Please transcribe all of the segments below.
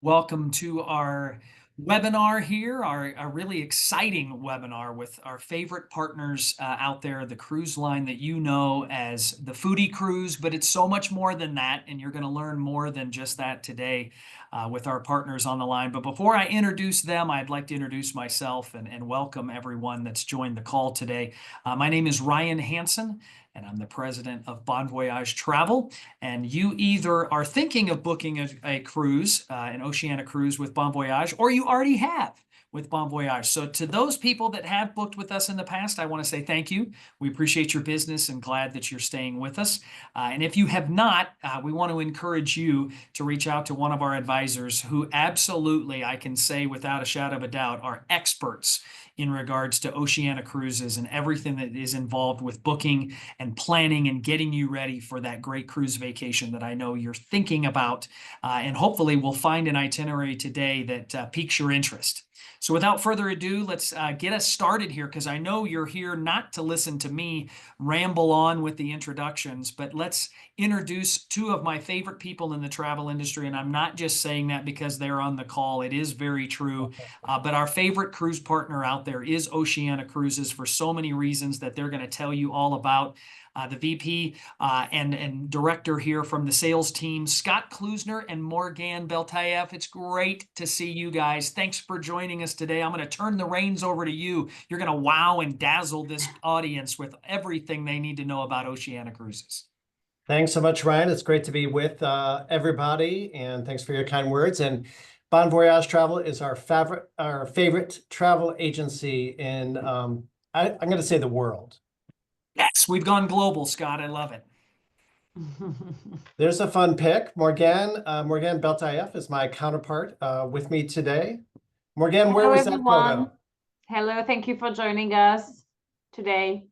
Welcome to our webinar here, our really exciting webinar with our favorite partners out there, the cruise line that you know as the Foodie Cruise, but it's so much more than that, and you're going to learn more than just that today with our partners on the line. But before I introduce them, I'd like to introduce myself and welcome everyone that's joined the call today. My name is Ryan Hansen, and I'm the president of Bon Voyage Travel. And you either are thinking of booking a cruise, an Oceania cruise with Bon Voyage, or you already have with Bon Voyage. So to those people that have booked with us in the past, I want to say thank you. We appreciate your business and glad that you're staying with us. And if you have not, we want to encourage you to reach out to one of our advisors who absolutely, I can say without a shadow of a doubt, are experts in regards to Oceania Cruises and everything that is involved with booking and planning and getting you ready for that great cruise vacation that I know you're thinking about. And hopefully we'll find an itinerary today that piques your interest. So without further ado, let's get us started here, because I know you're here not to listen to me ramble on with the introductions, but let's introduce two of my favorite people in the travel industry. And I'm not just saying that because they're on the call. It is very true. But our favorite cruise partner out there is Oceania Cruises for so many reasons that they're going to tell you all about. The VP and director here from the sales team, Scott Kluesner and Morgan Beltayev. It's great to see you guys. Thanks for joining us today. I'm going to turn the reins over to you. You're going to wow and dazzle this audience with everything they need to know about Oceania Cruises. Thanks so much, Ryan. It's great to be with everybody, and thanks for your kind words. And Bon Voyage Travel is our favorite travel agency in, I'm going to say, the world. Yes, we've gone global, Scott. I love it. There's a fun pick. Morgan Beltayev is my counterpart with me today. Morgan, where was that photo? Hello, thank you for joining us today.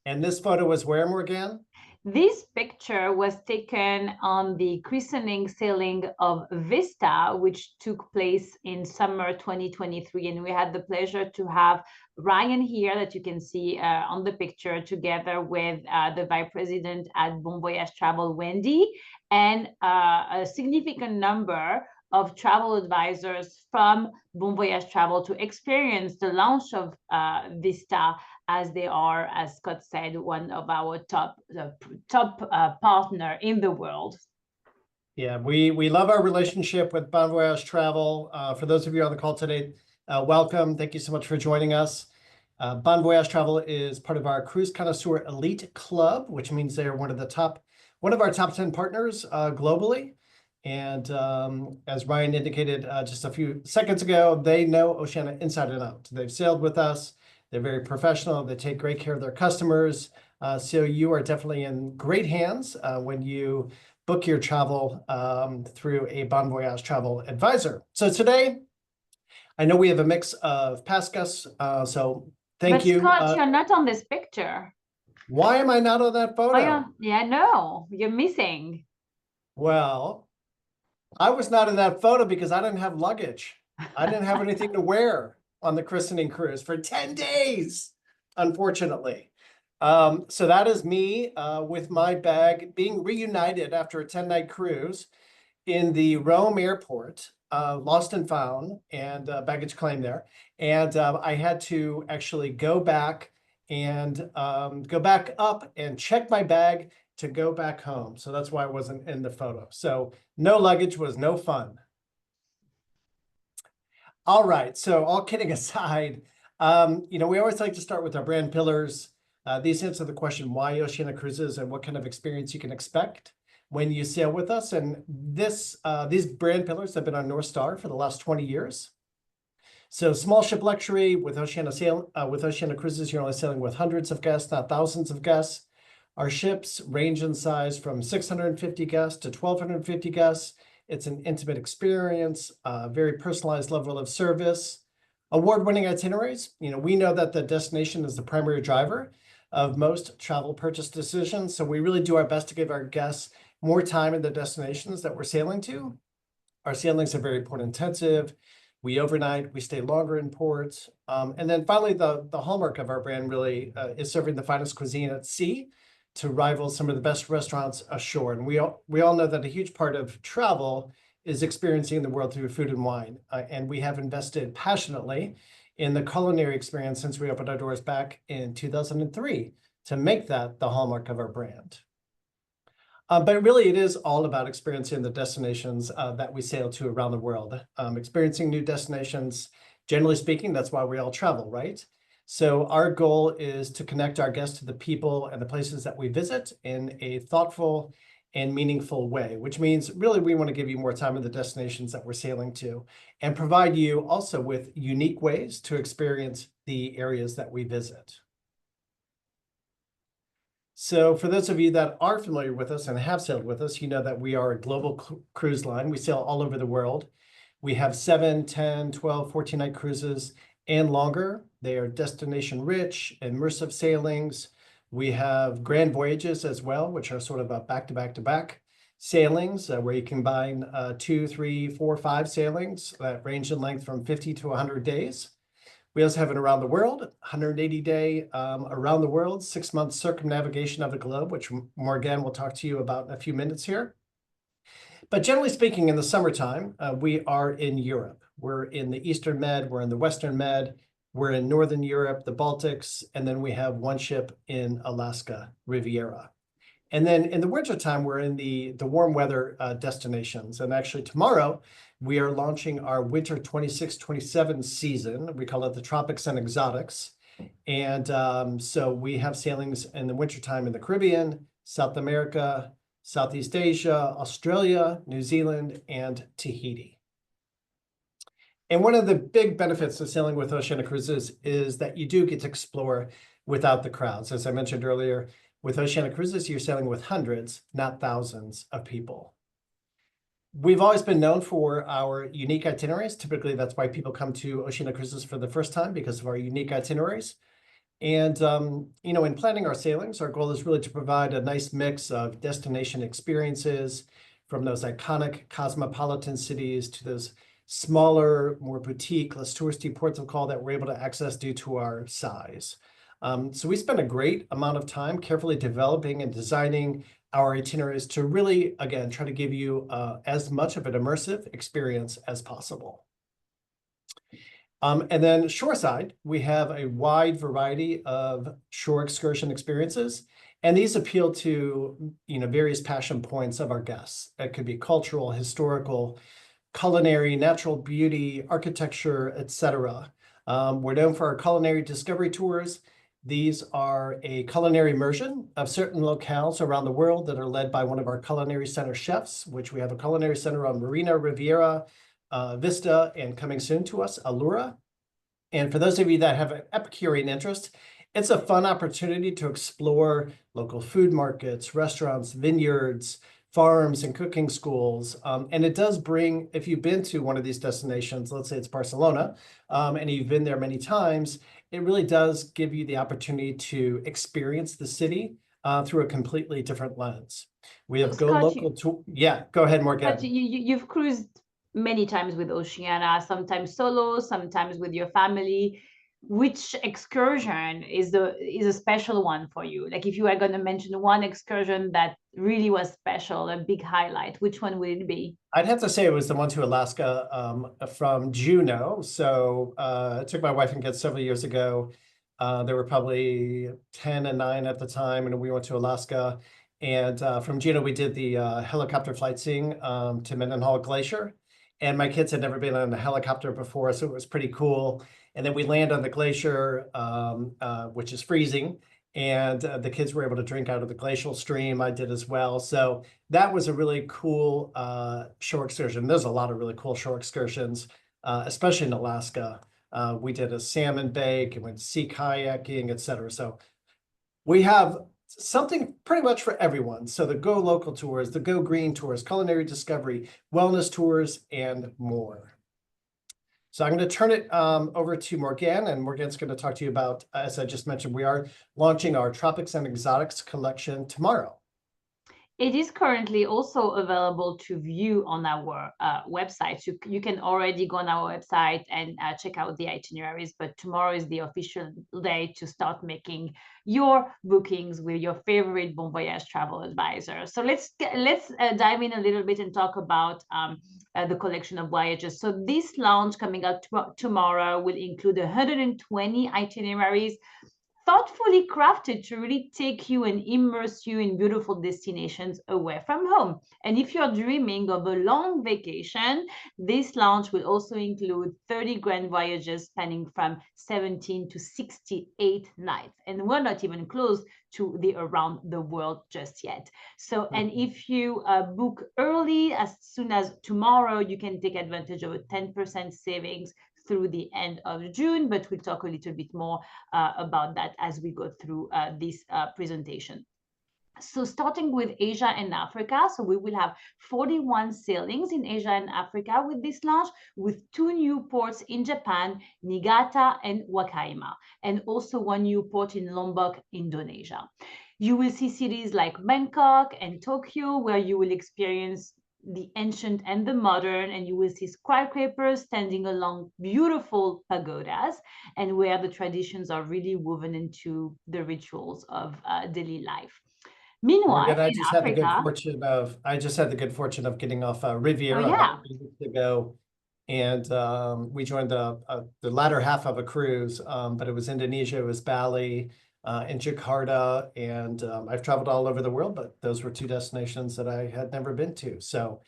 And this photo was where, Morgan? This picture was taken on the christening sailing of Vista, which took place in summer 2023. And we had the pleasure to have Ryan here that you can see on the picture, together with the vice president at Bon Voyage Travel, Wendy, and a significant number of travel advisors from Bon Voyage Travel to experience the launch of Vista, as they are, as Scott said, one of our top partner in the world. Yeah, we love our relationship with Bon Voyage Travel. For those of you on the call today, welcome. Thank you so much for joining us. Bon Voyage Travel is part of our Cruise Connoisseur Elite Club, which means they are one of our top 10 partners globally. And as Ryan indicated just a few seconds ago, they know Oceania inside and out. They've sailed with us. They're very professional. They take great care of their customers. So you are definitely in great hands when you book your travel through a Bon Voyage Travel advisor. So today, I know we have a mix of past guests, so thank you. Scott, you're not on this picture. Why am I not on that photo? Oh, yeah, no, you're missing. Well, I was not in that photo because I didn't have luggage. I didn't have anything to wear on the christening cruise for 10 days, unfortunately. So that is me with my bag being reunited after a 10-night cruise in the Rome airport, lost and found, and baggage claim there. And I had to actually go back up and check my bag to go back home. So that's why I wasn't in the photo. So no luggage was no fun. All right, so all kidding aside, we always like to start with our brand pillars. These answer the question, why Oceania Cruises, and what kind of experience you can expect when you sail with us. And these brand pillars have been on North Star for the last 20 years. So small ship luxury with Oceania Cruises, you're only sailing with hundreds of guests, not thousands of guests. Our ships range in size from 650 guests to 1,250 guests. It's an intimate experience, very personalized level of service, award-winning itineraries. We know that the destination is the primary driver of most travel purchase decisions. So we really do our best to give our guests more time in the destinations that we're sailing to. Our sailings are very port intensive. We overnight, we stay longer in ports. And then finally, the hallmark of our brand really is serving the finest cuisine at sea to rival some of the best restaurants ashore. And we all know that a huge part of travel is experiencing the world through food and wine. And we have invested passionately in the culinary experience since we opened our doors back in 2003 to make that the hallmark of our brand. But really, it is all about experiencing the destinations that we sail to around the world. Experiencing new destinations, generally speaking, that's why we all travel, right? So our goal is to connect our guests to the people and the places that we visit in a thoughtful and meaningful way, which means really we want to give you more time in the destinations that we're sailing to and provide you also with unique ways to experience the areas that we visit. So for those of you that are familiar with us and have sailed with us, you know that we are a global cruise line. We sail all over the world. We have 7, 10, 12, 14-night cruises and longer. They are destination rich, immersive sailings. We have grand voyages as well, which are sort of a back-to-back-to-back sailings where you combine 2, 3, 4, 5 sailings that range in length from 50 to 100 days. We also have an around the world, 180-day around the world, 6-month circumnavigation of the globe, which Morgan will talk to you about in a few minutes here. But generally speaking, in the summertime, we are in Europe. We're in the Eastern Med, we're in the Western Med, we're in Northern Europe, the Baltics, and then we have one ship in Alaska, Riviera. And then in the wintertime, we're in the warm weather destinations. And actually tomorrow, we are launching our winter 26-27 season. We call it the Tropics and Exotics. And so we have sailings in the wintertime in the Caribbean, South America, Southeast Asia, Australia, New Zealand, and Tahiti. And one of the big benefits of sailing with Oceania Cruises is that you do get to explore without the crowds. As I mentioned earlier, with Oceania Cruises, you're sailing with hundreds, not thousands of people. We've always been known for our unique itineraries. Typically, that's why people come to Oceania Cruises for the first time, because of our unique itineraries. And, in planning our sailings, our goal is really to provide a nice mix of destination experiences from those iconic cosmopolitan cities to those smaller, more boutique, less touristy ports of call that we're able to access due to our size. So we spend a great amount of time carefully developing and designing our itineraries to really, again, try to give you as much of an immersive experience as possible. And then shoreside, we have a wide variety of shore excursion experiences, and these appeal to various passion points of our guests. It could be cultural, historical, culinary, natural beauty, architecture, etc. We're known for our culinary discovery tours. These are a culinary immersion of certain locales around the world that are led by one of our culinary center chefs, which we have a culinary center on Marina, Riviera, Vista, and coming soon to us, Allura. And for those of you that have an Epicurean interest, it's a fun opportunity to explore local food markets, restaurants, vineyards, farms, and cooking schools. And it does bring, if you've been to one of these destinations, let's say it's Barcelona, and you've been there many times, it really does give you the opportunity to experience the city through a completely different lens. We have Scott, go ahead, Morgan. Scott, you've cruised many times with Oceania, sometimes solo, sometimes with your family. Which excursion is a special one for you? Like if you are going to mention one excursion that really was special, a big highlight, which one would it be? I'd have to say it was the one to Alaska from Juneau. So I took my wife and kids several years ago. They were probably 10 and 9 at the time, and we went to Alaska. And from Juneau, we did the helicopter flight seeing to Mendenhall Glacier. And my kids had never been on a helicopter before, so it was pretty cool. And then we land on the glacier, which is freezing, and the kids were able to drink out of the glacial stream. I did as well. So that was a really cool shore excursion. There's a lot of really cool shore excursions, especially in Alaska. We did a salmon bake and went sea kayaking, etc. So we have something pretty much for everyone. So the Go Local tours, the Go Green tours, culinary discovery, wellness tours, and more. So I'm going to turn it over to Morgan, and Morgan's going to talk to you about, as I just mentioned, we are launching our Tropics and Exotics collection tomorrow. It is currently also available to view on our website. You can already go on our website and check out the itineraries, but tomorrow is the official day to start making your bookings with your favorite Bon Voyage travel advisor. So let's dive in a little bit and talk about the collection of voyages. So this launch coming out tomorrow will include 120 itineraries, thoughtfully crafted to really take you and immerse you in beautiful destinations away from home. And if you're dreaming of a long vacation, this launch will also include 30 grand voyages spanning from 17 to 68 nights. And we're not even close to the around the world just yet. So, and if you book early, as soon as tomorrow, you can take advantage of a 10% savings through the end of June, but we'll talk a little bit more about that as we go through this presentation. So starting with Asia and Africa, so we will have 41 sailings in Asia and Africa with this launch, with 2 new ports in Japan, Niigata and Wakaima, and also 1 new port in Lombok, Indonesia. You will see cities like Bangkok and Tokyo, where you will experience the ancient and the modern, and you will see skyscrapers standing along beautiful pagodas, and where the traditions are really woven into the rituals of daily life. Meanwhile, Morgan, I in just had the good Africa, fortune of getting off Riviera oh yeah, about 2 weeks ago, and we joined the latter half of a cruise, but it was Indonesia, it was Bali, and Jakarta, and I've traveled all over the world, but those were 2 destinations that I had never been to. So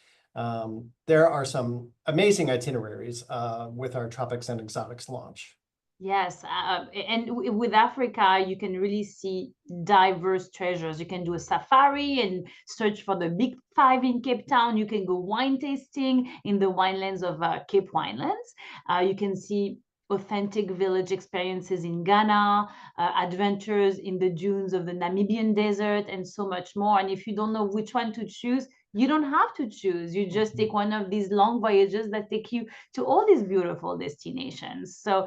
there are some amazing itineraries with our Tropics and Exotics launch. yes, and with Africa, you can really see diverse treasures. You can do a safari and search for the big 5 in Cape Town. You can go wine tasting in the winelands of Cape Winelands. You can see authentic village experiences in Ghana, adventures in the dunes of the Namibian desert, and so much more. And if you don't know which one to choose, you don't have to choose. You just take one of these long voyages that take you to all these beautiful destinations. So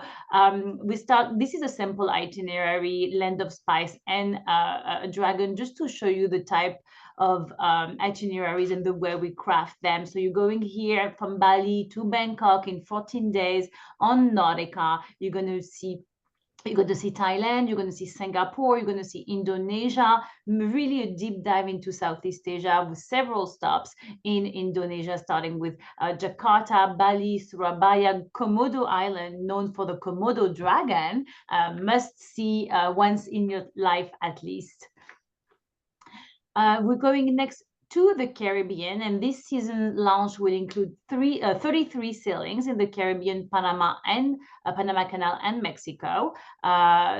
this is a simple itinerary, Land of Spice and a Dragon, just to show you the type of itineraries and the way we craft them. So you're going here from Bali to Bangkok in 14 days on Nautica. You're going to see Thailand, you're going to see Singapore, you're going to see Indonesia, really a deep dive into Southeast Asia with several stops in Indonesia, starting with Jakarta, Bali, Surabaya, Komodo Island, known for the Komodo dragon, must see once in your life at least. We're going next to the Caribbean, and this season launch will include 33 sailings in the Caribbean, Panama Canal and Mexico.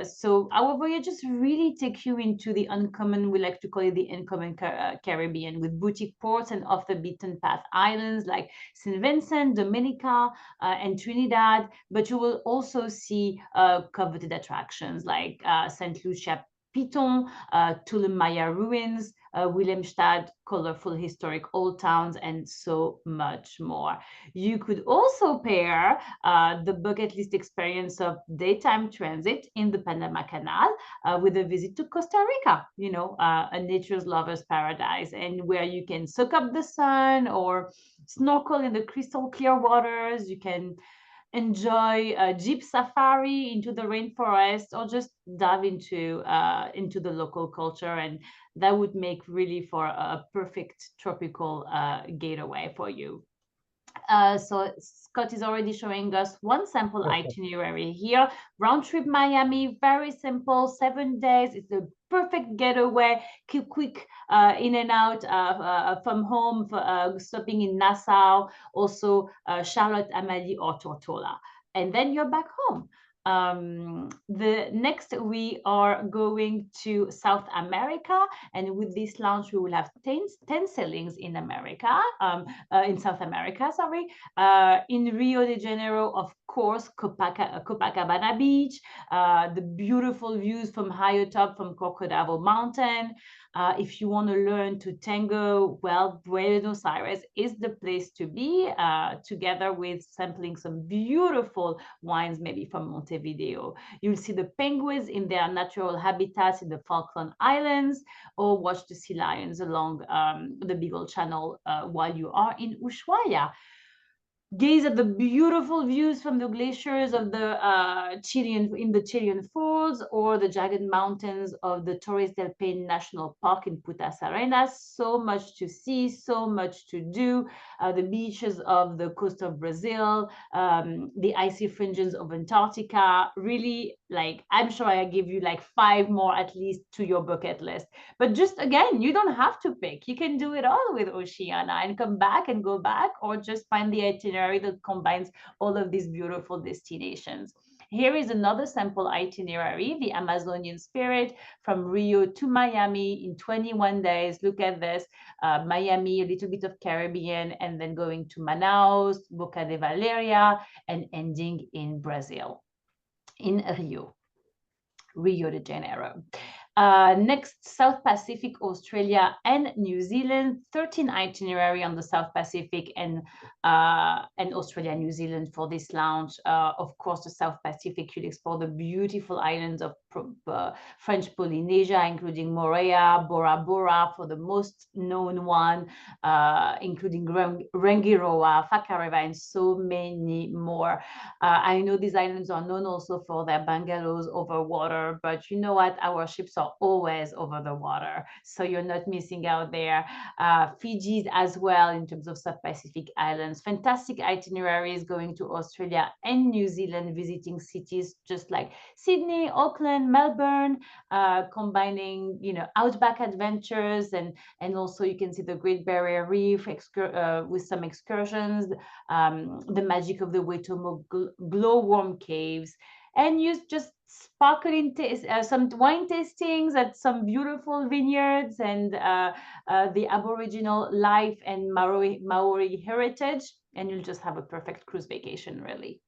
So our voyages really take you into the uncommon, we like to call it the uncommon Caribbean, with boutique ports and off the beaten path islands like St. Vincent, Dominica, and Trinidad. But you will also see coveted attractions like St. Lucia Piton, Tulum Maya ruins, Willemstad, colorful historic old towns, and so much more. You could also pair the bucket list experience of daytime transit in the Panama Canal with a visit to Costa Rica, a nature's lover's paradise, and where you can soak up the sun or snorkel in the crystal clear waters. You can enjoy a jeep safari into the rainforest, or just dive into the local culture, and that would make really for a perfect tropical getaway for you. So Scott is already showing us one sample itinerary here. Round trip Miami, very simple, 7 days. It's a perfect getaway, quick in and out from home, stopping in Nassau, also Charlotte, Amalie, or Tortola. And then you're back home. The next, we are going to South America, and with this launch we will have 10 sailings in America, in South America, sorry, in Rio de Janeiro, of course, Copacabana Beach, the beautiful views from higher top from Crocodile Mountain. If you want to learn to tango, well, Buenos Aires is the place to be, together with sampling some beautiful wines, maybe from Montevideo. You'll see the penguins in their natural habitats in the Falkland Islands, or watch the sea lions along the Beagle Channel while you are in Ushuaia. Gaze at the beautiful views from the glaciers of the Chilean Falls, or the jagged mountains of the Torres del Paine National Park in Putas Arenas. So much to see, so much to do. The beaches of the coast of Brazil, the icy fringes of Antarctica. Really, like, I'm sure I give you like 5 more at least to your bucket list. But just again, you don't have to pick. You can do it all with Oceania and come back and go back, or just find the itinerary that combines all of these beautiful destinations. Here is another sample itinerary, the Amazonian Spirit from Rio to Miami in 21 days. Look at this, Miami, a little bit of Caribbean, and then going to Manaus, Boca de Valeria, and ending in Brazil, in Rio de Janeiro. Next, South Pacific, Australia, and New Zealand. 13 itinerary on the South Pacific and Australia, New Zealand for this launch. Of course, the South Pacific, you'll explore the beautiful islands of French Polynesia, including Moorea, Bora Bora for the most known one, including Rangiroa, Whakareva, and so many more. I know these islands are known also for their bungalows over water, but you know what? Our ships are always over the water, so you're not missing out there. Fiji's as well in terms of South Pacific islands. Fantastic itineraries going to Australia and New Zealand, visiting cities just like Sydney, Auckland, Melbourne, combining, you know, outback adventures, and also you can see the Great Barrier Reef with some excursions, the magic of the Waitomo glowworm caves, and you just sparkling some wine tastings at some beautiful vineyards, and the Aboriginal life and Maori heritage, and you'll just have a perfect cruise vacation, really.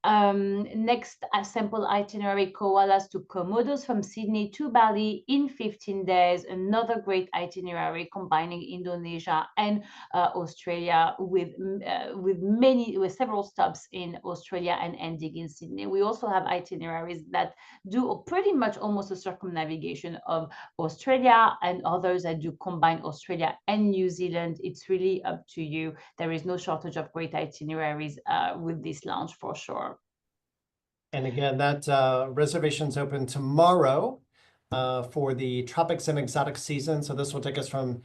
Next, a sample itinerary, Koalas to Komodos from Sydney to Bali in 15 days. Another great itinerary combining Indonesia and Australia with several stops in Australia and ending in Sydney. We also have itineraries that do pretty much almost a circumnavigation of Australia, and others that do combine Australia and New Zealand. It's really up to you. There is no shortage of great itineraries with this launch for sure. And again, that reservation's open tomorrow for the tropics and exotic season. So this will take us from,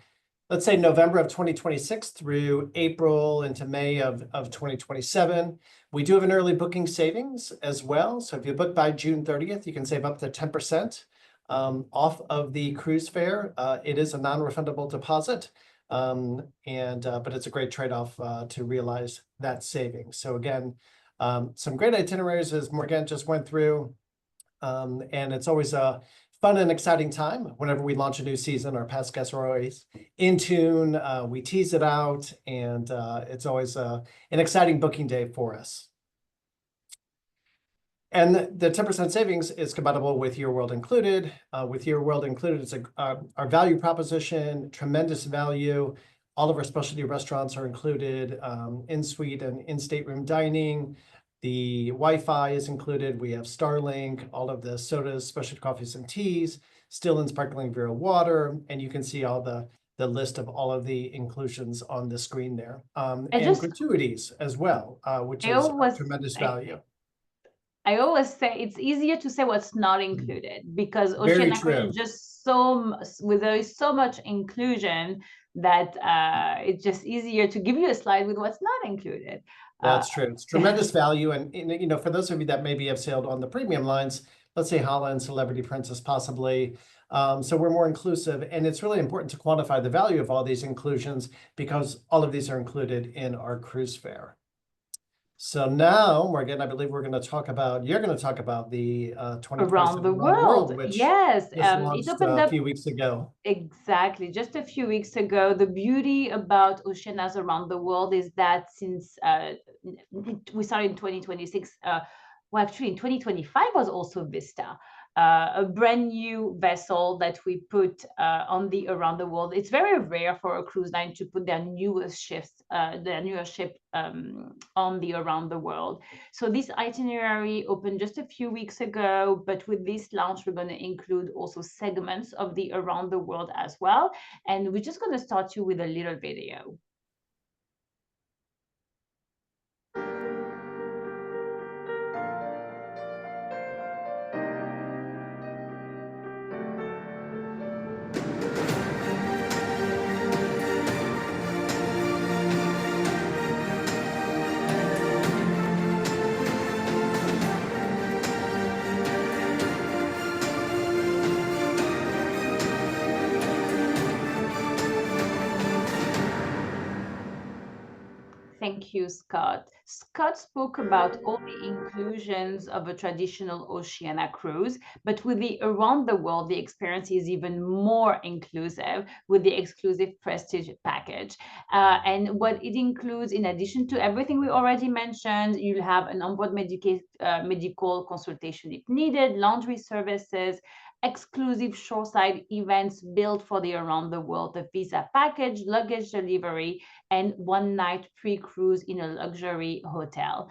let's say, November of 2026 through April into May of 2027. We do have an early booking savings as well. So if you book by June 30th, you can save up to 10% off of the cruise fare. It is a non-refundable deposit, but it's a great trade-off to realize that savings. So again, some great itineraries as Morgane just went through, and it's always a fun and exciting time whenever we launch a new season. Our past guests are always in tune. We tease it out, and it's always an exciting booking day for us. And the 10% savings is compatible with Your World Included. With Your World Included, it's our value proposition, tremendous value. All of our specialty restaurants are included, in-suite and in-stateroom dining. The Wi-Fi is included. We have Starlink, all of the sodas, specialty coffees and teas, still and sparkling Vera water, and you can see all the list of all of the inclusions on the screen there. And gratuities as well, which is tremendous value. I always say it's easier to say what's not included, because Oceania Cruises is just there is so much inclusion that it's just easier to give you a slide with what's not included. That's true. It's tremendous value. And, you know, for those of you that maybe have sailed on the premium lines, let's say Holland, Celebrity Princess, possibly. So we're more inclusive, and it's really important to quantify the value of all these inclusions because all of these are included in our cruise fare. So now, Morgan, I believe you're going to talk about the Around 2027 the Around the World, world, which yes. just It launched opened a up few weeks ago. exactly just a few weeks ago. The beauty about Oceania's Around the World is that since we started in 2026, well, actually in 2025 was also Vista, a brand new vessel that we put on the Around the World. It's very rare for a cruise line to put their newest ship on the Around the World. So this itinerary opened just a few weeks ago, but with this launch, we're going to include also segments of the Around the World as well. And we're just going to start you with a little video. Thank you, Scott. Scott spoke about all the inclusions of a traditional Oceania cruise, but with the Around the World, the experience is even more inclusive with the exclusive Prestige package. And what it includes, in addition to everything we already mentioned, you'll have an onboard medical consultation if needed, laundry services, exclusive shoreside events built for the Around the World, the visa package, luggage delivery, and one night pre-cruise in a luxury hotel.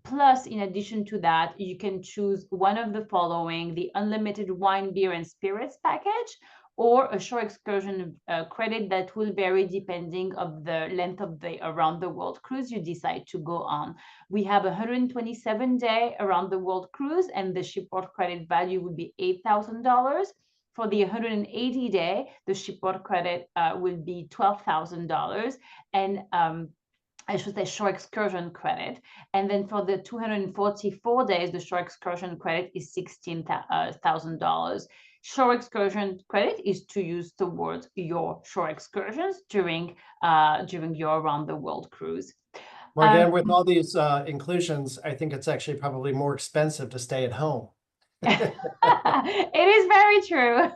Plus, in addition to that, you can choose one of the following: the unlimited wine, beer, and spirits package, or a shore excursion credit that will vary depending of the length of the Around the World cruise you decide to go on. We have a 127-day Around the World cruise, and the shipboard credit value would be $8,000. For the 180-day, the shipboard credit will be $12,000, and I should say shore excursion credit. And then for the 244 days, the shore excursion credit is $16,000. Shore excursion credit is to use towards your shore excursions during your Around the World cruise. Morgan, with all these inclusions, I think it's actually probably more expensive to stay at home. It is very true.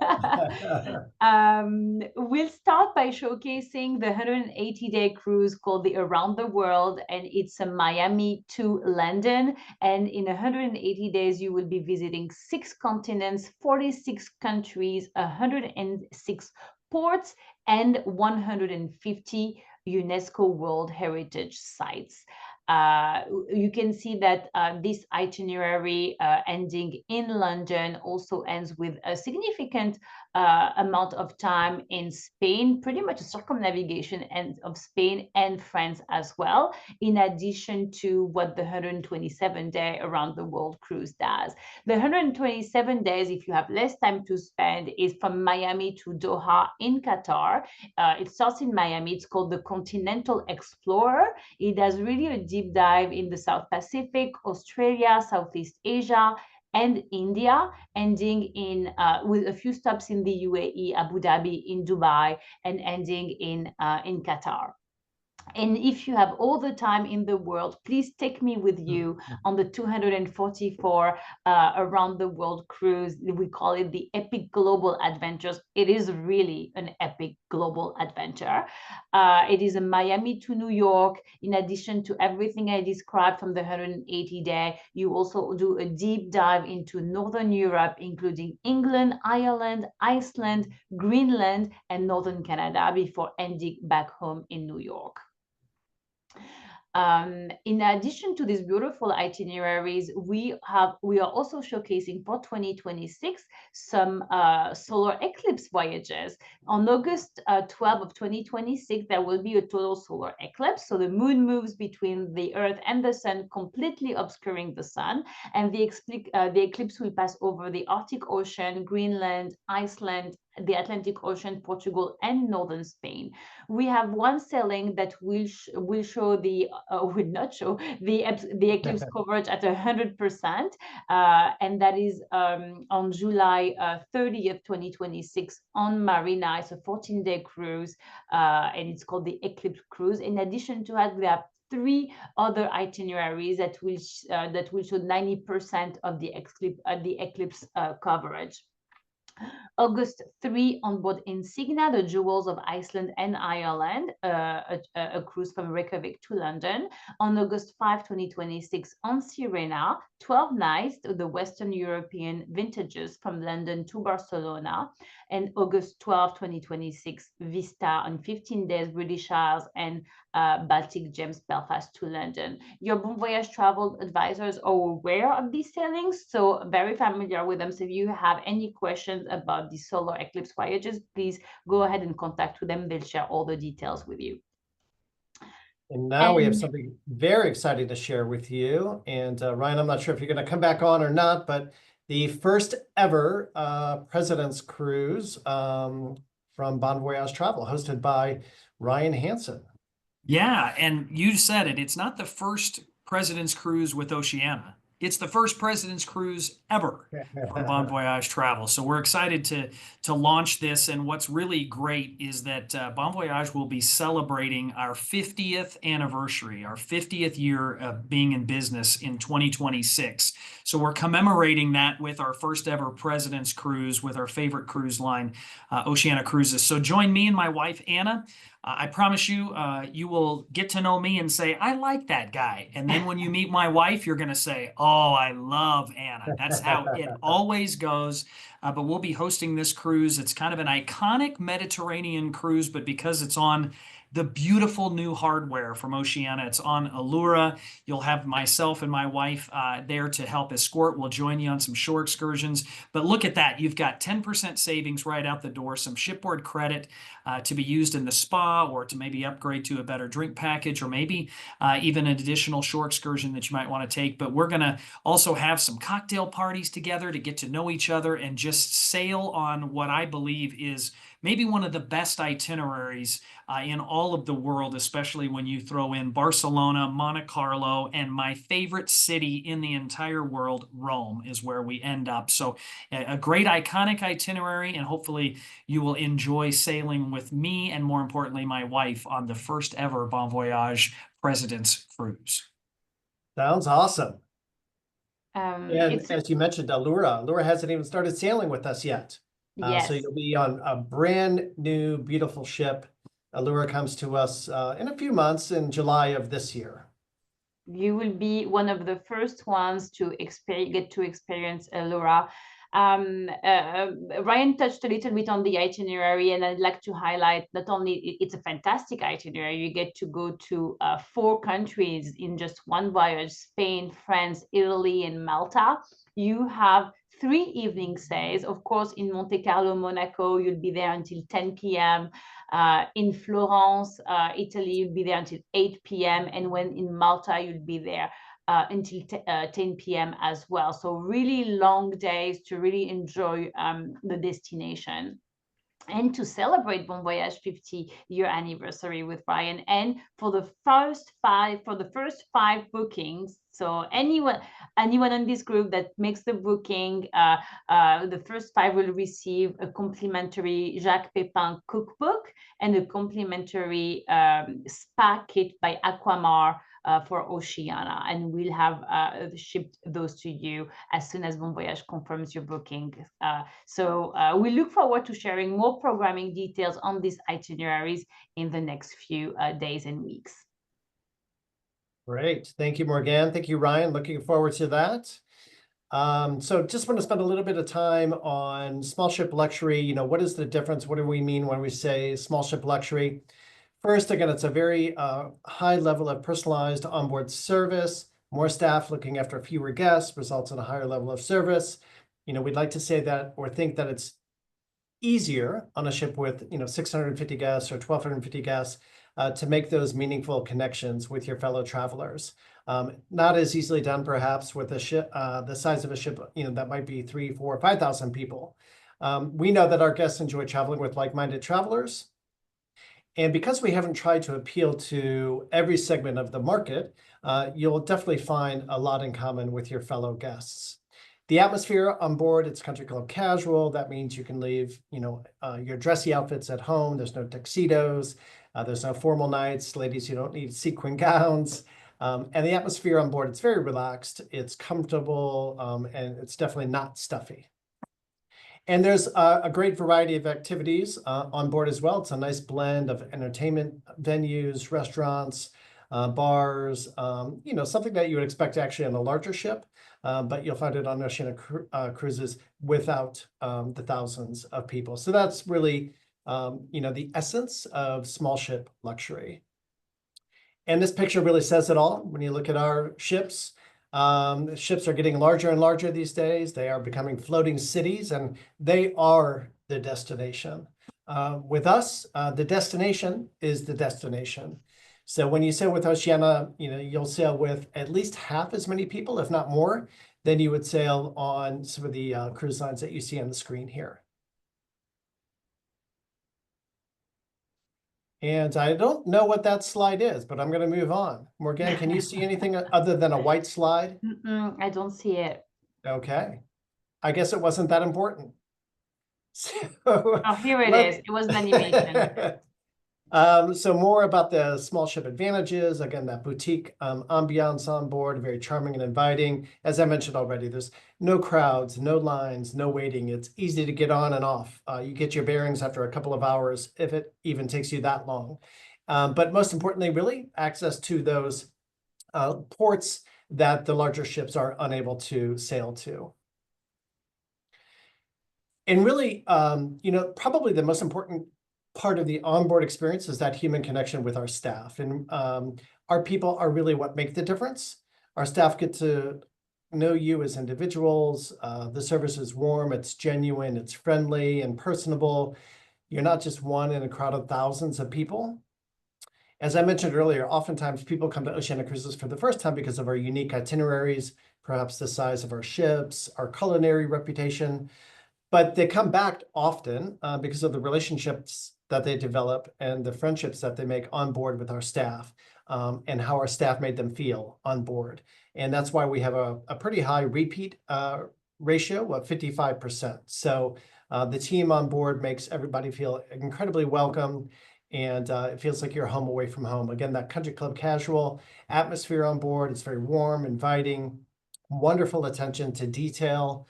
We'll start by showcasing the 180-day cruise called the Around the World, and it's a Miami to London. And in 180 days, you will be visiting 6 continents, 46 countries, 106 ports, and 150 UNESCO World Heritage Sites. You can see that this itinerary ending in London also ends with a significant amount of time in Spain, pretty much a circumnavigation of Spain and France as well, in addition to what the 127-day Around the World cruise does. The 127 days, if you have less time to spend, is from Miami to Doha in Qatar. It starts in Miami. It's called the Continental Explorer. It does really a deep dive in the South Pacific, Australia, Southeast Asia, and India, ending in with a few stops in the UAE, Abu Dhabi, in Dubai, and ending in Qatar. And if you have all the time in the world, please take me with you on the 244 Around the World cruise. We call it the Epic Global Adventures. It is really an epic global adventure. It is a Miami to New York. In addition to everything I described from the 180-day, you also do a deep dive into Northern Europe, including England, Ireland, Iceland, Greenland, and Northern Canada, before ending back home in New York. In addition to these beautiful itineraries, we are also showcasing for 2026 some solar eclipse voyages. On August 12 of 2026, there will be a total solar eclipse. So the moon moves between the Earth and the sun, completely obscuring the sun. And the eclipse will pass over the Arctic Ocean, Greenland, Iceland, the Atlantic Ocean, Portugal, and northern Spain. We have one sailing that will show the will not show the eclipse coverage at 100%, and that is on July 30th, 2026 on Marina. It's a 14-day cruise, and it's called the Eclipse Cruise. In addition to that, we have 3 other itineraries that will show 90% of the eclipse coverage. August 3, on board Insignia, the Jewels of Iceland and Ireland, a cruise from Reykjavik to London. On August 5, 2026, on Sirena, 12 nights, the Western European vintages from London to Barcelona. And August 12, 2026, Vista on 15 days, British Isles and Baltic Gems, Belfast to London. Your Bon Voyage travel advisors are aware of these sailings, so very familiar with them. So if you have any questions about the solar eclipse voyages, please go ahead and contact with them. They'll share all the details with you. And now we have something very exciting to share with you. And Ryan, I'm not sure if you're going to come back on or not, but the first ever President's Cruise from Bon Voyage Travel, hosted by Ryan Hansen. Yeah, and you said it. It's not the first President's Cruise with Oceania. It's the first President's Cruise ever from Bon Voyage Travel. So we're excited to launch this. And what's really great is that Bon Voyage will be celebrating our 50th anniversary, our 50th year of being in business in 2026. So we're commemorating that with our first ever President's Cruise with our favorite cruise line, Oceania Cruises. So join me and my wife, Anna. I promise you, you will get to know me and say, I like that guy. And then when you meet my wife, you're going to say, oh, I love Anna. That's how it always goes. But we'll be hosting this cruise. It's kind of an iconic Mediterranean cruise, but because it's on the beautiful new hardware from Oceania, it's on Allura. You'll have myself and my wife there to help escort. We'll join you on some shore excursions. But look at that. You've got 10% savings right out the door, some shipboard credit to be used in the spa, or to maybe upgrade to a better drink package, or maybe even an additional shore excursion that you might want to take. But we're going to also have some cocktail parties together to get to know each other and just sail on what I believe is maybe one of the best itineraries in all of the world, especially when you throw in Barcelona, Monte Carlo, and my favorite city in the entire world, Rome, is where we end up. So a great iconic itinerary, and hopefully you will enjoy sailing with me and, more importantly, my wife on the first ever Bon Voyage President's Cruise. Sounds awesome. And It's as you mentioned, Allura hasn't even started sailing with us yet. yes. So you'll be on a brand new, beautiful ship. Allura comes to us in a few months in July of this year. You will be one of the first ones to get to experience Allura. Ryan touched a little bit on the itinerary, and I'd like to highlight not only it's a fantastic itinerary, you get to go to 4 countries in just one voyage: Spain, France, Italy, and Malta. You have 3 evening stays. Of course, in Monte Carlo, Monaco, you'll be there until 10 p.m. In Florence, Italy, you'll be there until 8 p.m. And when in Malta, you'll be there until 10 p.m. as well. So really long days to really enjoy the destination. And to celebrate Bon Voyage 50-year anniversary with Ryan, and for the first 5 bookings, so anyone in this group that makes the booking, the first 5 will receive a complimentary Jacques Pepin cookbook and a complimentary spa kit by Aquamar for Oceania, and we'll have shipped those to you as soon as Bon Voyage confirms your booking. So we look forward to sharing more programming details on these itineraries in the next few days and weeks. Great. Thank you, Morgan. Thank you, Ryan. Looking forward to that. So just want to spend a little bit of time on small ship luxury. You know, what is the difference? What do we mean when we say small ship luxury? First, again, it's a very high level of personalized onboard service. More staff looking after fewer guests results in a higher level of service. You know, we'd like to say that, or think that it's easier on a ship with, 650 guests or 1,250 guests to make those meaningful connections with your fellow travelers. Not as easily done, perhaps, with a ship the size of a ship, that might be 3,000, 4,000, 5,000 people. We know that our guests enjoy traveling with like-minded travelers. And because we haven't tried to appeal to every segment of the market, you'll definitely find a lot in common with your fellow guests. The atmosphere on board, it's country club casual. That means you can leave, your dressy outfits at home. There's no tuxedos. There's no formal nights. Ladies, you don't need sequin gowns. And the atmosphere on board, it's very relaxed, it's comfortable, and it's definitely not stuffy. And there's a great variety of activities on board as well. It's a nice blend of entertainment venues, restaurants, bars, something that you would expect actually on a larger ship, but you'll find it on Oceania Cruises without the thousands of people. So that's really, the essence of small ship luxury. And this picture really says it all. When you look at our ships, ships are getting larger and larger these days. They are becoming floating cities, and they are the destination. With us, the destination is the destination. So when you sail with Oceania, you'll sail with at least half as many people, if not more, than you would sail on some of the cruise lines that you see on the screen here. And I don't know what that slide is, but I'm going to move on. Morgan, can you see anything other than a white slide? I don't see it. Okay. I guess it wasn't that important. Oh, here it is. It was an animation. So more about the small ship advantages. Again, that boutique ambiance on board, very charming and inviting. As I mentioned already, there's no crowds, no lines, no waiting. It's easy to get on and off. You get your bearings after a couple of hours, if it even takes you that long. But most importantly, really, access to those ports that the larger ships are unable to sail to. And really, probably the most important part of the onboard experience is that human connection with our staff. And our people are really what make the difference. Our staff get to know you as individuals. The service is warm, it's genuine, it's friendly and personable. You're not just one in a crowd of thousands of people. As I mentioned earlier, oftentimes people come to Oceania Cruises for the first time because of our unique itineraries, perhaps the size of our ships, our culinary reputation. But they come back often because of the relationships that they develop and the friendships that they make on board with our staff, and how our staff made them feel on board. And that's why we have a pretty high repeat ratio of 55%. So the team on board makes everybody feel incredibly welcome, and it feels like you're home away from home. Again, that country club casual atmosphere on board, it's very warm, inviting, wonderful attention to detail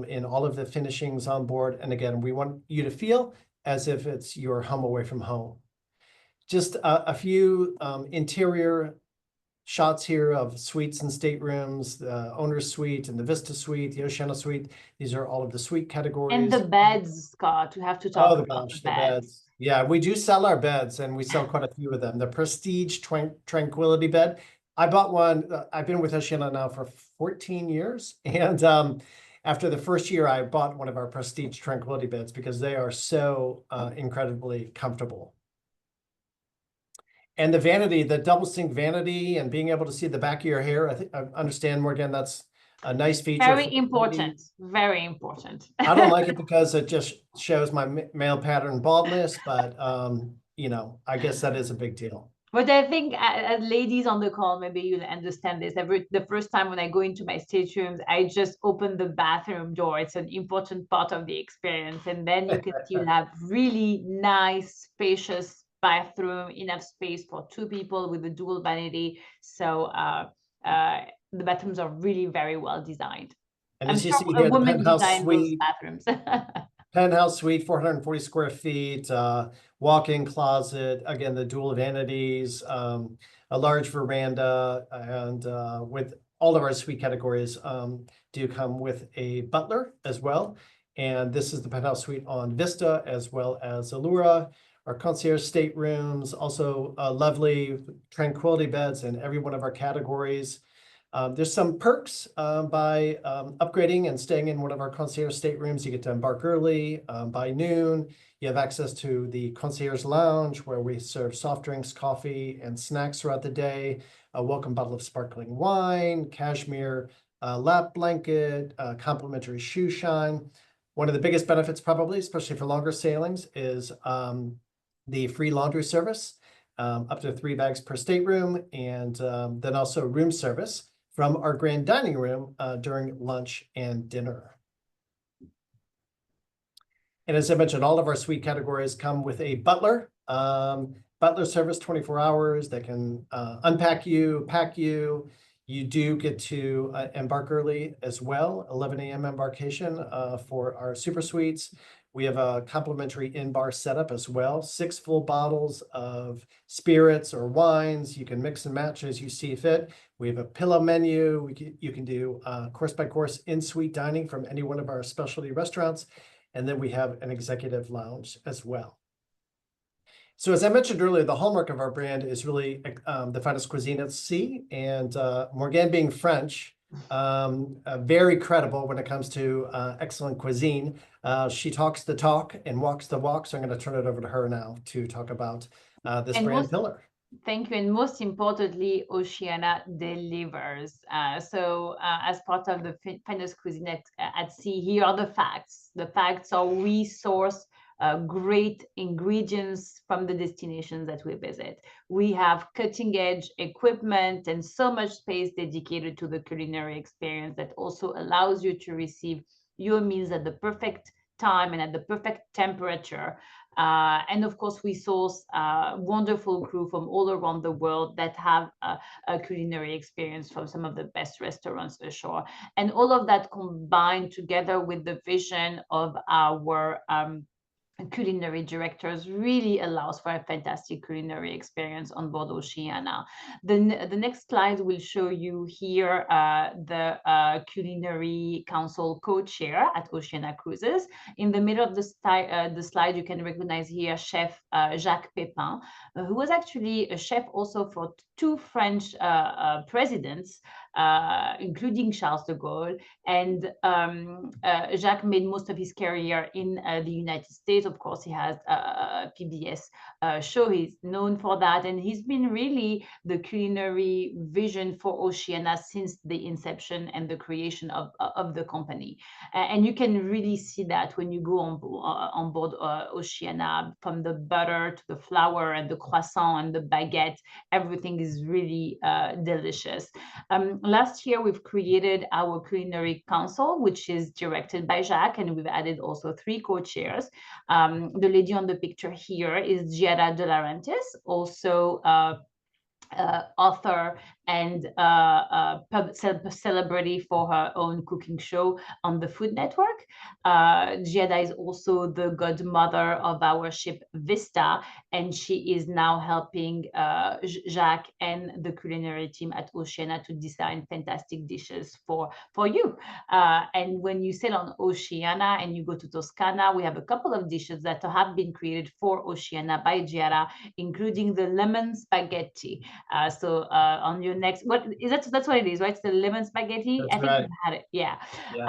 in all of the finishings on board. And again, we want you to feel as if it's your home away from home. Just a few interior shots here of suites and staterooms, the owner's suite and the Vista suite, the Oceania suite. These are all of the suite categories. And the beds, Scott, we have to talk about the beds. Yeah, we do sell our beds, and we sell quite a few of them. The Prestige Tranquility bed. I bought one. I've been with Oceania now for 14 years. And after the first year, I bought one of our Prestige Tranquility beds because they are so incredibly comfortable. And the vanity, the double sink vanity, and being able to see the back of your hair, I understand, Morgan, that's a nice feature. Very important, very important. I don't like it because it just shows my male pattern baldness, but I guess that is a big deal. But I think ladies on the call, maybe you'll understand this. The first time when I go into my staterooms, I just open the bathroom door. It's an important part of the experience. And then you can still have really nice, spacious bathroom, enough space for two people with a dual vanity. So the bathrooms are really very well designed. And I'm as you sure see here, a woman the penthouse designed those suite, bathrooms. penthouse suite, 440 square feet, walk-in closet, again, the dual vanities, a large veranda, and with all of our suite categories do come with a butler as well. And this is the penthouse suite on Vista as well as Allura. Our concierge staterooms, also lovely tranquility beds in every one of our categories. There's some perks by upgrading and staying in one of our concierge staterooms. You get to embark early by noon. You have access to the concierge lounge where we serve soft drinks, coffee, and snacks throughout the day. A welcome bottle of sparkling wine, cashmere lap blanket, complimentary shoe shine. One of the biggest benefits probably, especially for longer sailings, is the free laundry service, up to 3 bags per stateroom, and then also room service from our grand dining room during lunch and dinner. And as I mentioned, all of our suite categories come with a butler. butler service 24 hours. They can unpack you, pack you. You do get to embark early as well, 11 a.m. embarkation for our super suites. We have a complimentary in-bar setup as well, 6 full bottles of spirits or wines. You can mix and match as you see fit. We have a pillow menu. You can do course by course in-suite dining from any one of our specialty restaurants. And then we have an executive lounge as well. So as I mentioned earlier, the hallmark of our brand is really the finest cuisine at sea. And Morgane being French, very credible when it comes to excellent cuisine. She talks the talk and walks the walk. So I'm going to turn it over to her now to talk about this brand pillar. Thank you. And most importantly, Oceania delivers. As part of the finest cuisine at sea, here are the facts. The facts are we source great ingredients from the destinations that we visit. We have cutting edge equipment and so much space dedicated to the culinary experience that also allows you to receive your meals at the perfect time and at the perfect temperature. And of course, we source wonderful crew from all around the world that have a culinary experience from some of the best restaurants ashore. And all of that combined together with the vision of our culinary directors really allows for a fantastic culinary experience on board Oceania. The next slide will show you here the culinary council co-chair at Oceania Cruises. In the middle of the slide, you can recognize here Chef Jacques Pépin, who was actually a chef also for 2 French presidents, including Charles de Gaulle. And Jacques made most of his career in the United States. Of course, he has a PBS show. He's known for that. And he's been really the culinary vision for Oceania since the inception and the creation of the company. And you can really see that when you go on board Oceania, from the butter to the flour and the croissant and the baguette, everything is really delicious. Last year, we've created our culinary council, which is directed by Jacques, and we've added also 3 co-chairs. The lady on the picture here is Giada De Laurentiis, also author and celebrity for her own cooking show on the Food Network. Giada is also the godmother of our ship Vista, and she is now helping Jacques and the culinary team at Oceania to design fantastic dishes for you. And when you sail on Oceania and you go to Toscana, we have a couple of dishes that have been created for Oceania by Giada, including the lemon spaghetti. On your next, what is that? That's what it is, right? It's the lemon spaghetti. That's I think right. I've had it. Yeah. Yes,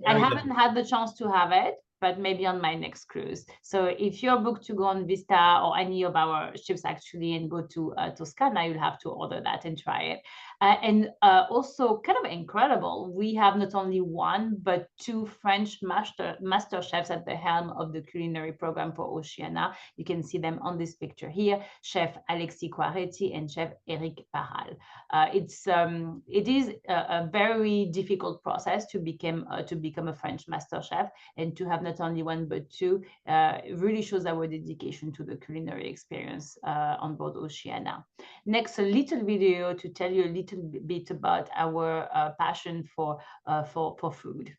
I haven't had the chance to have it, but maybe on my next cruise. So if you're booked to go on Vista or any of our ships actually and go to Toscana, you'll have to order that and try it. And also kind of incredible, we have not only 1, but 2 French master chefs at the helm of the culinary program for Oceania. You can see them on this picture here, Chef Alexis Quaretti and Chef Eric Parral. It is a very difficult process to become a French master chef, and to have not only 1 but 2 really shows our dedication to the culinary experience on board Oceania. Next, a little video to tell you a little bit about our passion for food.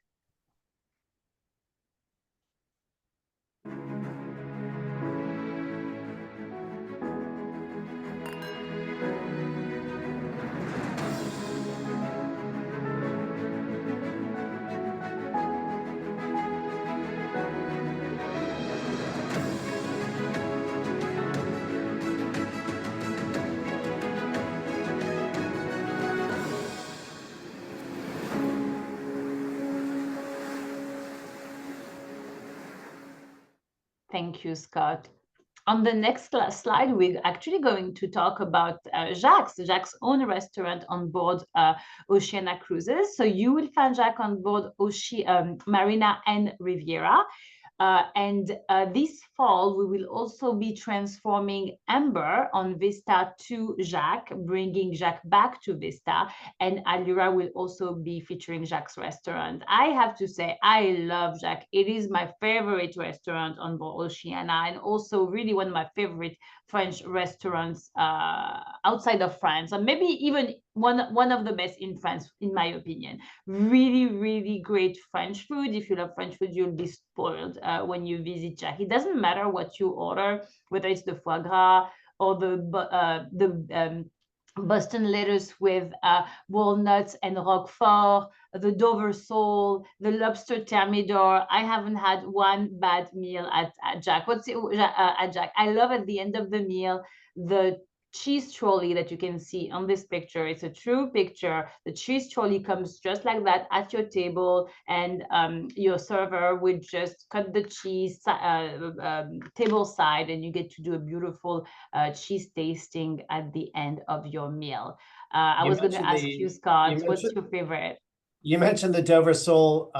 Thank you, Scott. On the next slide, we're actually going to talk about Jacques' own restaurant on board Oceania Cruises. So you will find Jacques on board Marina and Riviera. And this fall, we will also be transforming Amber on Vista to Jacques, bringing Jacques back to Vista. And Allura will also be featuring Jacques' restaurant. I have to say, I love Jacques. It is my favorite restaurant on board Oceania, and also really one of my favorite French restaurants outside of France, and maybe even one of the best in France, in my opinion. Really, really great French food. If you love French food, you'll be spoiled when you visit Jacques. It doesn't matter what you order, whether it's the foie gras or the Boston lettuce with walnuts and Roquefort, the Dover sole, the lobster thermidor. I haven't had one bad meal at Jacques. At Jacques? I love at the end of the meal the cheese trolley that you can see on this picture. It's a true picture. The cheese trolley comes just like that at your table, and your server would just cut the cheese table side, and you get to do a beautiful cheese tasting at the end of your meal. I was going to ask you, Scott, what's your favorite? You mentioned the Dover sole,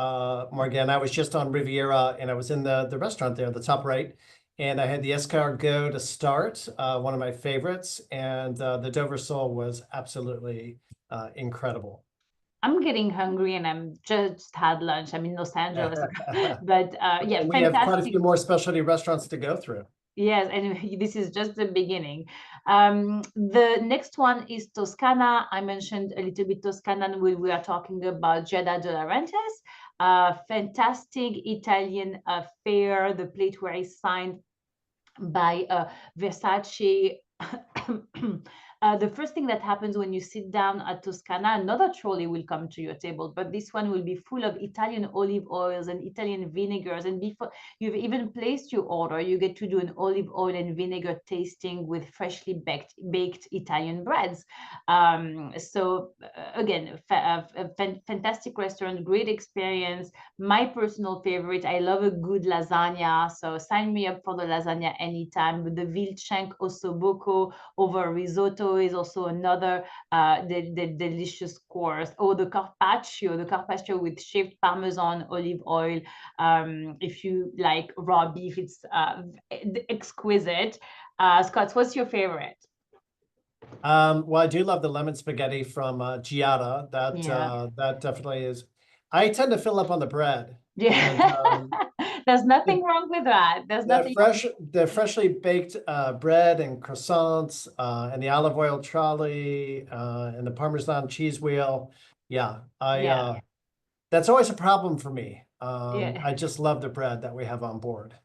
Morgan. I was just on Riviera, and I was in the restaurant there, the top right, and I had the escargot to start, one of my favorites, and the Dover sole was absolutely incredible. I'm getting hungry, and I'm just had lunch. I'm in Los Angeles, but yeah, and we have quite a few more specialty restaurants to go through. Yes, and this is just the beginning. The next one is Toscana. I mentioned a little bit Toscana, and we are talking about Giada de Laurentiis. Fantastic Italian fare, the plate where is signed by Versace. The first thing that happens when you sit down at Toscana, another trolley will come to your table, but this one will be full of Italian olive oils and Italian vinegars. And before you've even placed your order, you get to do an olive oil and vinegar tasting with freshly baked Italian breads. So again, fantastic restaurant, great experience. My personal favorite, I love a good lasagna, so sign me up for the lasagna anytime. With the Vilchenk ossobuco over risotto is also another the delicious course. Or the carpaccio with shaved Parmesan, olive oil. If you like raw beef, it's exquisite. Scott, what's your favorite? Well, I do love the lemon spaghetti from Giada. That definitely is. I tend to fill up on the bread. Yeah. And, there's nothing wrong with that. There's nothing. The freshly baked bread and croissants, and the olive oil trolley, and the Parmesan cheese wheel. Yeah, that's always a problem for me. I just love the bread that we have on board.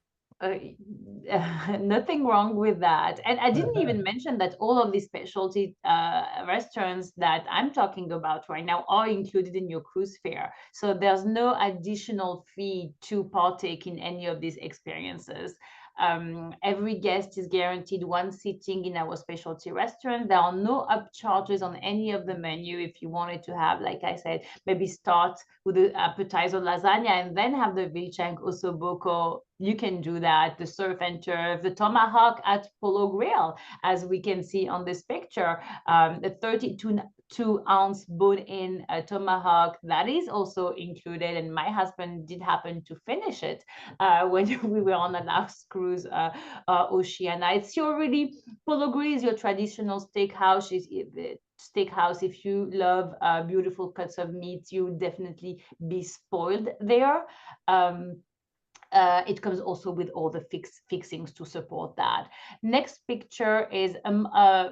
Nothing wrong with that. And I didn't even mention that all of these specialty restaurants that I'm talking about right now are included in your cruise fare. So there's no additional fee to partake in any of these experiences. Every guest is guaranteed one sitting in our specialty restaurant. There are no upcharges on any of the menu. If you wanted to have, like I said, maybe start with the appetizer lasagna and then have the Vilchenk ossobuco, you can do that. The surf and turf, the tomahawk at Polo Grill, as we can see on this picture, the 32-ounce bone-in tomahawk, that is also included. And my husband did happen to finish it when we were on the last cruise, Oceania. It's your really, Polo Grill is your traditional steakhouse. If you love beautiful cuts of meat, you would definitely be spoiled there. It comes also with all the fixings to support that. Next picture is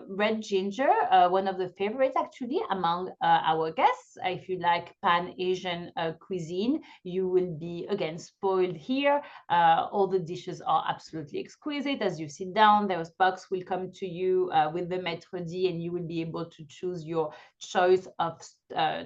red ginger, one of the favorites actually among our guests. If you like Pan-Asian cuisine, you will be again spoiled here. All the dishes are absolutely exquisite. As you sit down, those box will come to you with the maître d', and you will be able to choose your choice of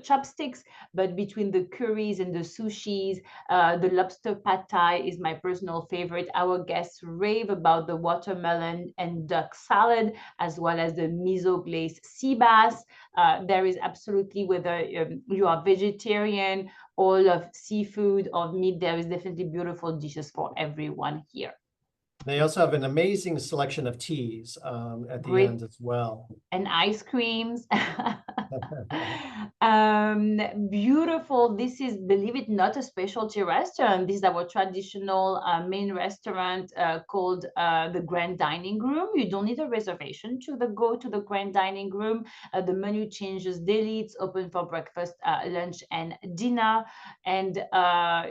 chopsticks. But between the curries and the sushis, the lobster pad thai is my personal favorite. Our guests rave about the watermelon and duck salad, as well as the miso glazed sea bass. There is absolutely, whether you are vegetarian, all of seafood or meat, there is definitely beautiful dishes for everyone here. They also have an amazing selection of teas at the end as well. And ice creams. Beautiful. This is, believe it, not a specialty restaurant. This is our traditional main restaurant called the Grand Dining Room. You don't need a reservation to go to the Grand Dining Room. The menu changes daily. It's open for breakfast, lunch, and dinner. And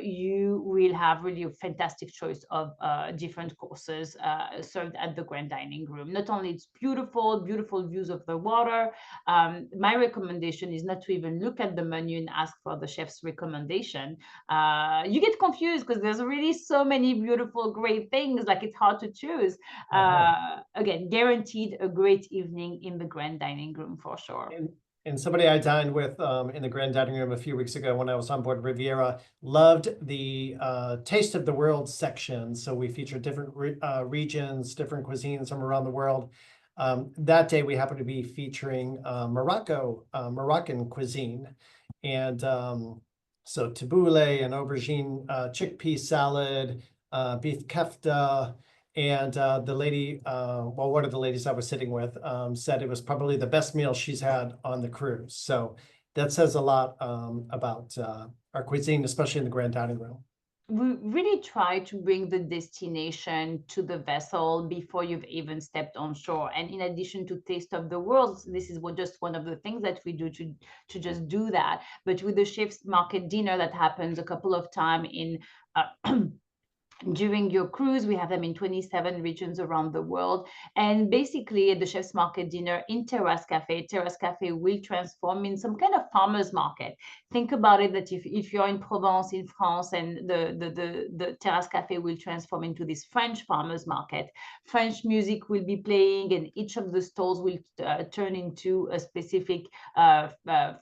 you will have really a fantastic choice of different courses served at the Grand Dining Room. Not only it's beautiful, beautiful views of the water. My recommendation is not to even look at the menu and ask for the chef's recommendation. You get confused because there's really so many beautiful, great things, like it's hard to choose. Again, guaranteed a great evening in the Grand Dining Room for sure. And somebody I dined with in the Grand Dining Room a few weeks ago when I was on board Riviera loved the Taste of the World section. So we featured different regions, different cuisines from around the world. That day we happened to be featuring Moroccan cuisine. And so tabbouleh and aubergine chickpea salad, beef kefta. And the lady, well, one of the ladies I was sitting with said it was probably the best meal she's had on the cruise. So that says a lot about our cuisine, especially in the Grand Dining Room. We really try to bring the destination to the vessel before you've even stepped on shore. And in addition to Taste of the World, this is just one of the things that we do to just do that. But with the chef's market dinner that happens a couple of times in during your cruise, we have them in 27 regions around the world. And basically at the Chef's Market dinner in Terrace Cafe will transform in some kind of farmer's market. Think about it that if you're in Provence, in France, and the Terrace Cafe will transform into this French farmer's market. French music will be playing and each of the stalls will turn into a specific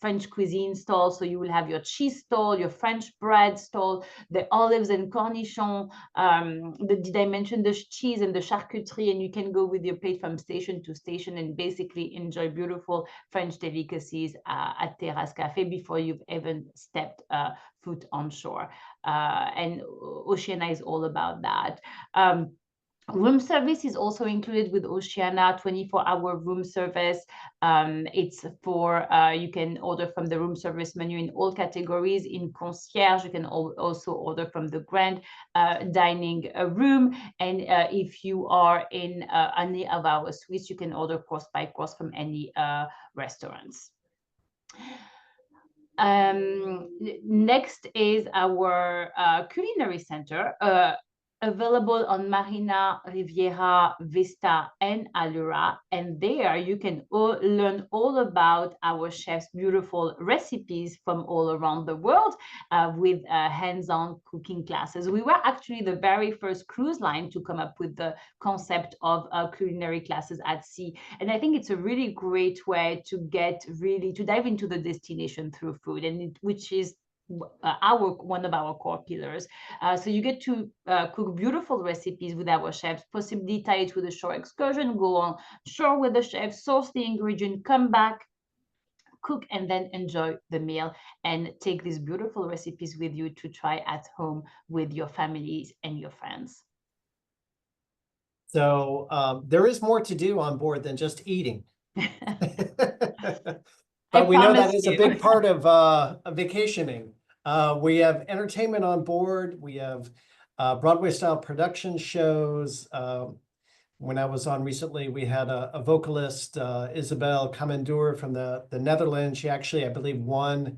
French cuisine stall. So you will have your cheese stall, your French bread stall, the olives and cornichons. Did I mention the cheese and the charcuterie? And you can go with your plate from station to station and basically enjoy beautiful French delicacies at Terrace Cafe before you've even stepped foot on shore. And Oceania is all about that. Room service is also included with Oceania, 24-hour room service. It's for, you can order from the room service menu in all categories. In concierge, you can also order from the grand dining room. And if you are in any of our suites, you can order course by course from any restaurants. Next is our culinary center. Available on Marina, Riviera, Vista, and Allura. And there you can learn all about our chefs' beautiful recipes from all around the world with hands-on cooking classes. We were actually the very first cruise line to come up with the concept of culinary classes at sea. And I think it's a really great way to dive into the destination through food, and which is one of our core pillars. So you get to cook beautiful recipes with our chefs, possibly tie it with a shore excursion, go on shore with the chef, source the ingredient, come back, cook, and then enjoy the meal and take these beautiful recipes with you to try at home with your families and your friends. So there is more to do on board than just eating. But we know that is a big part of vacationing. We have entertainment on board. We have Broadway-style production shows. When I was on recently, we had a vocalist, Isabel Commendour from the Netherlands. She actually, I believe, won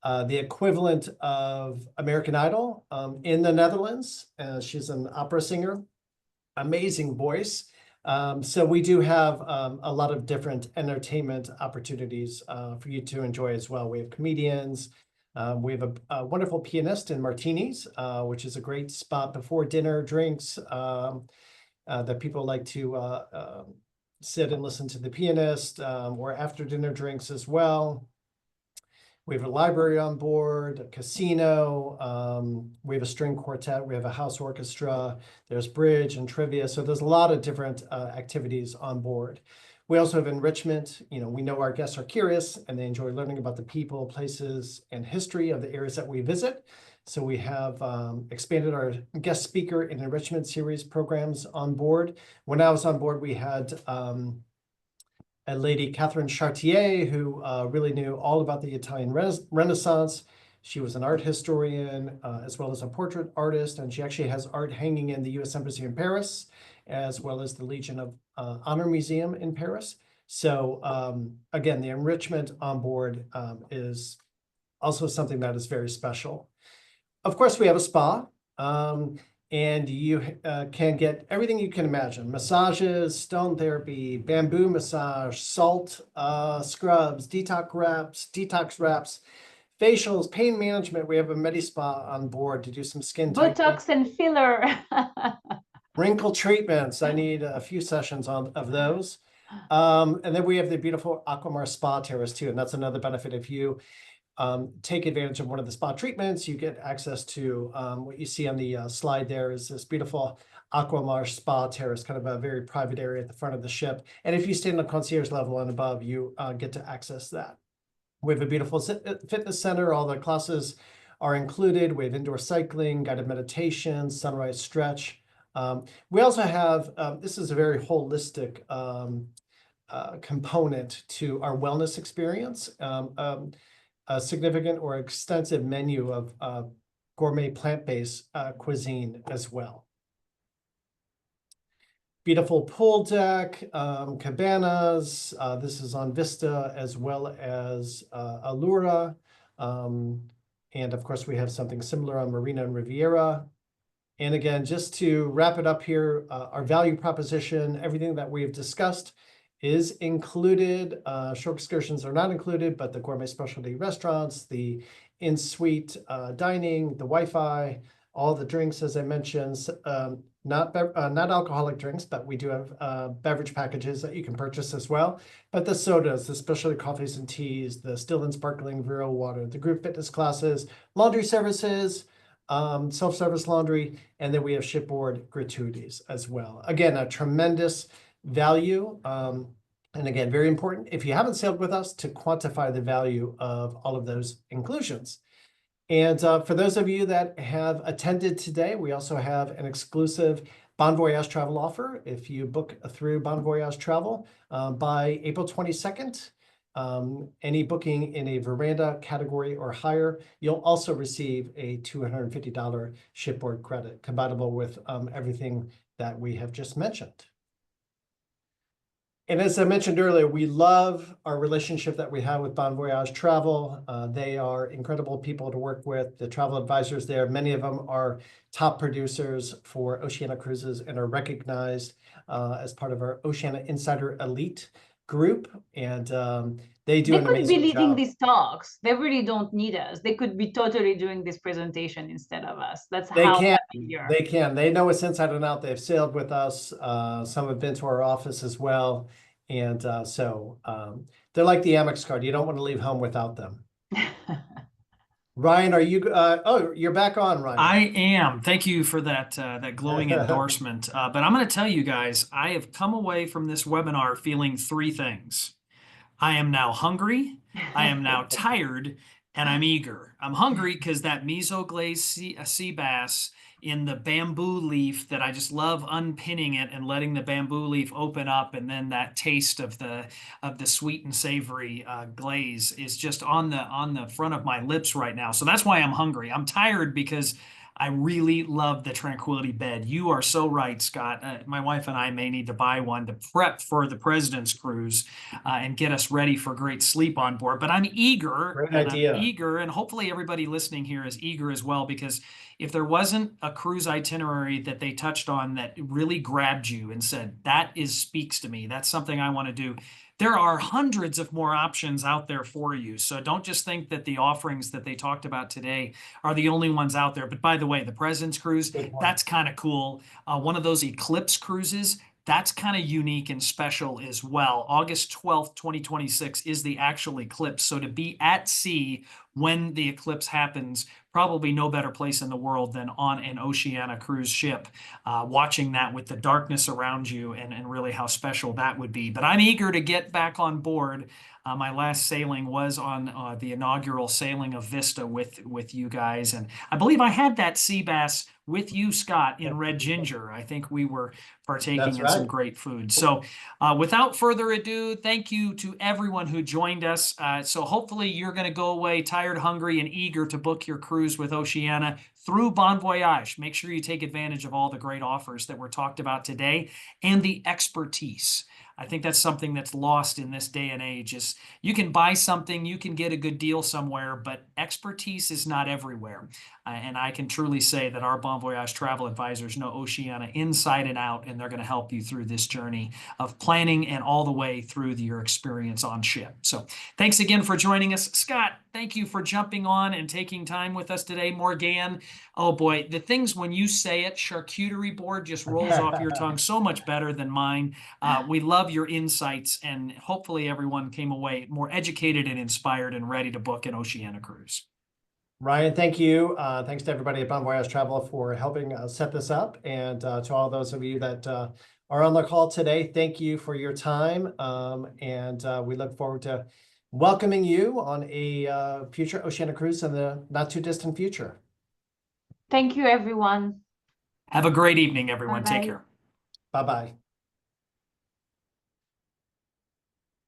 the equivalent of American Idol in the Netherlands. She's an opera singer, amazing voice. So we do have a lot of different entertainment opportunities for you to enjoy as well. We have comedians. We have a wonderful pianist in Martinis, which is a great spot before dinner drinks that people like to sit and listen to the pianist, or after dinner drinks as well. We have a library on board, a casino. We have a string quartet. We have a house orchestra. There's bridge and trivia. So there's a lot of different activities on board. We also have enrichment. You know, we know our guests are curious and they enjoy learning about the people, places, and history of the areas that we visit. So we have expanded our guest speaker and enrichment series programs on board. When I was on board, we had a lady, Catherine Chartier, who really knew all about the Italian Renaissance. She was an art historian as well as a portrait artist, and she actually has art hanging in the U.S. Embassy in Paris, as well as the Legion of Honor Museum in Paris. So again, the enrichment on board is also something that is very special. Of course, we have a spa, and you can get everything you can imagine: massages, stone therapy, bamboo massage, salt scrubs, detox wraps, facials, pain management. We have a Medi Spa on board to do some skin tightening. Botox and filler. Wrinkle treatments. I need a few sessions of those. And then we have the beautiful Aquamar Spa Terrace too. And that's another benefit. If you take advantage of one of the spa treatments, you get access to what you see on the slide there is this beautiful Aquamar Spa Terrace, kind of a very private area at the front of the ship. And if you stay in the concierge level and above, you get to access that. We have a beautiful fitness center. All the classes are included. We have indoor cycling, guided meditation, sunrise stretch. We also have, this is a very holistic component to our wellness experience, a significant or extensive menu of gourmet plant-based cuisine as well. Beautiful pool deck, cabanas. This is on Vista as well as Allura. And of course, we have something similar on Marina and Riviera. And again, just to wrap it up here, our value proposition, everything that we've discussed is included. Shore excursions are not included, but the gourmet specialty restaurants, the in-suite dining, the Wi-Fi, all the drinks, as I mentioned, not alcoholic drinks, but we do have beverage packages that you can purchase as well. But the sodas, the specialty coffees and teas, the still and sparkling Vero water, the group fitness classes, laundry services, self-service laundry, and then we have shipboard gratuities as well. Again, a tremendous value. And again, very important, if you haven't sailed with us, to quantify the value of all of those inclusions. And for those of you that have attended today, we also have an exclusive Bon Voyage travel offer. If you book through Bon Voyage Travel by April 22nd, any booking in a veranda category or higher, you'll also receive a $250 shipboard credit compatible with everything that we have just mentioned. And as I mentioned earlier, we love our relationship that we have with Bon Voyage Travel. They are incredible people to work with. The travel advisors there, many of them are top producers for Oceania Cruises and are recognized as part of our Oceania Insider Elite group. And they do an amazing job. They could be leading these talks. They really don't need us. They could be totally doing this presentation instead of us. That's They how can. we are. They can. They know us inside and out. They've sailed with us. Some have been to our office as well. And so they're like the Amex card. You don't want to leave home without them. Ryan, are you? Oh, you're back on, Ryan. I am. Thank you for that that glowing endorsement. But I'm going to tell you guys, I have come away from this webinar feeling three things. I am now hungry, I am now tired, and I'm eager. I'm hungry because that miso glazed sea bass in the bamboo leaf, that I just love unpinning it and letting the bamboo leaf open up, and then that taste of the sweet and savory glaze is just on the front of my lips right now. So that's why I'm hungry. I'm tired because I really love the Tranquility bed. You are so right, Scott. My wife and I may need to buy one to prep for the President's Cruise and get us ready for great sleep on board. But I'm eager. Great idea. I'm eager, and hopefully everybody listening here is eager as well, because if there wasn't a cruise itinerary that they touched on that really grabbed you and said, that speaks to me, that's something I want to do, there are hundreds of more options out there for you. So don't just think that the offerings that they talked about today are the only ones out there. But by the way, the President's Cruise, that's kind of cool. One of those Eclipse cruises, that's kind of unique and special as well. August 12th, 2026 is the actual eclipse. So to be at sea when the eclipse happens, probably no better place in the world than on an Oceania cruise ship, watching that with the darkness around you, and really how special that would be. But I'm eager to get back on board. My last sailing was on the inaugural sailing of Vista with you guys, and I believe I had that sea bass with you, Scott, in Red Ginger. I think we were partaking That's in some right. great food. So without further ado, thank you to everyone who joined us. So hopefully you're going to go away tired, hungry, and eager to book your cruise with Oceania through Bon Voyage. Make sure you take advantage of all the great offers that were talked about today and the expertise. I think that's something that's lost in this day and age. Is you can buy something, you can get a good deal somewhere, but expertise is not everywhere. And I can truly say that our Bon Voyage travel advisors know Oceania inside and out, and they're going to help you through this journey of planning and all the way through your experience on ship. So thanks again for joining us. Scott, thank you for jumping on and taking time with us today. Morgan, oh boy, the things when you say it, charcuterie board just rolls off your tongue so much better than mine. We love your insights, and hopefully everyone came away more educated and inspired and ready to book an Oceania cruise. Ryan, thank you. Thanks to everybody at Bon Voyage Travel for helping set this up. And to all those of you that are on the call today, thank you for your time. And we look forward to welcoming you on a future Oceania cruise in the not too distant future. Thank you, everyone. Have a great evening, everyone. Take Bye-bye. care. Bye-bye.